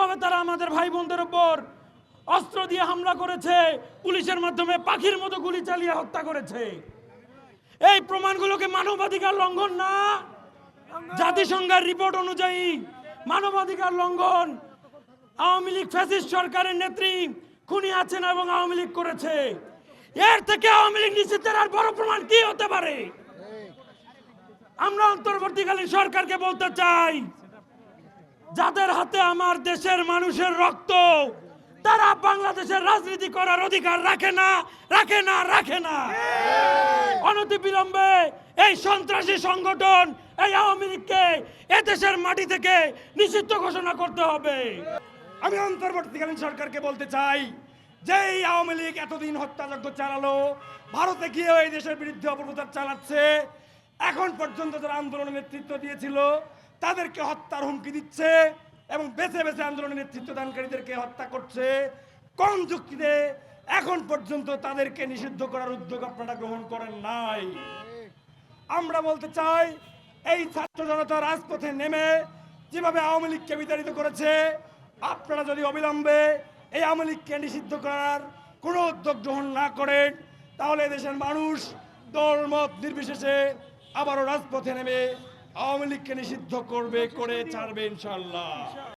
কিভাবে তারা আমাদের ভাই বোনদের উপর অস্ত্র দিয়ে হামলা করেছে, পুলিশের মাধ্যমে পাখির মতো গুলি চালিয়ে হত্যা করেছে। এই প্রমাণগুলোকে মানবাধিকার লঙ্ঘন না? জাতিসংঘের রিপোর্ট অনুযায়ী মানবাধিকার লঙ্ঘন। আওয়ামী লীগ ফ্যাসিস্ট সরকারের নেত্রী খুনি আছেন এবং আওয়ামী লীগ করেছে। এর থেকে আওয়ামী লীগ নিষিদ্ধের আর বড় প্রমাণ কি হতে পারে? আমরা অন্তর্বর্তীকালীন সরকারকে বলতে চাই, যাদের হাতে আমার দেশের মানুষের রক্ত, তারা বাংলাদেশের রাজনীতি করার অধিকার রাখে না, রাখে না, রাখে না। অনতিবিলম্বে এই সন্ত্রাসী সংগঠন, এই আওয়ামী লীগকে এদেশের মাটি থেকে নিষিদ্ধ ঘোষণা করতে হবে। আমি অন্তর্বর্তীকালীন সরকারকে বলতে চাই, যেই আওয়ামী লীগ এতদিন হত্যাযজ্ঞ চালালো, ভারতে গিয়ে এই দেশের বিরুদ্ধে অপপ্রচার চালাচ্ছে, এখন পর্যন্ত যারা আন্দোলনের নেতৃত্ব দিয়েছিল তাদেরকে হত্যার হুমকি দিচ্ছে এবং বেছে বেছে আন্দোলনের নেতৃত্ব দানকারীদেরকে হত্যা করছে, কোন যুক্তিতে এখন পর্যন্ত তাদেরকে নিষিদ্ধ করার উদ্যোগ আপনারা গ্রহণ করেন নাই? আমরা বলতে চাই, এই ছাত্র জনতা রাজপথে নেমে যেভাবে আওয়ামী লীগকে বিতাড়িত করেছে, আপনারা যদি অবিলম্বে এই আওয়ামী লীগকে নিষিদ্ধ করার কোনো উদ্যোগ গ্রহণ না করেন, তাহলে দেশের মানুষ দলমত নির্বিশেষে আবারও রাজপথে নেমে আওয়ামী লীগকে নিষিদ্ধ করবে, করে ছাড়বে ইনশাআল্লাহ।